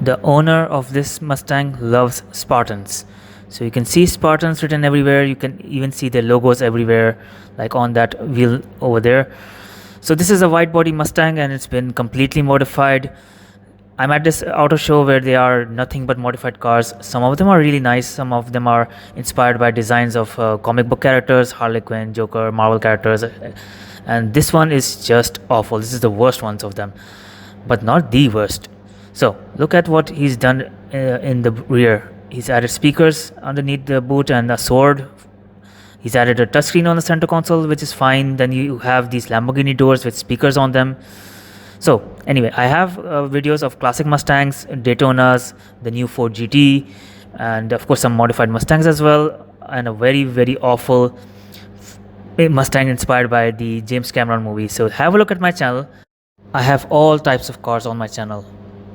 The owner of this Mustang loves Spartans. So you can see Spartans written everywhere. You can even see their logos everywhere, like on that wheel over there. So this is a wide body Mustang and it's been completely modified. I'm at this auto show where they are nothing but modified cars. Some of them are really nice. Some of them are inspired by designs of comic book characters, Harley Quinn, Joker, Marvel characters. And this one is just awful. This is the worst ones of them, but not the worst. So look at what he's done in the rear. He's added speakers underneath the boot and a sword. He's added a touchscreen on the center console, which is fine. Then you have these Lamborghini doors with speakers on them. So anyway, I have videos of classic Mustangs, Daytonas, the new Ford GT, and of course some modified Mustangs as well, and a very awful Mustang inspired by the James Cameron movie. So have a look at my channel. I have all types of cars on my channel.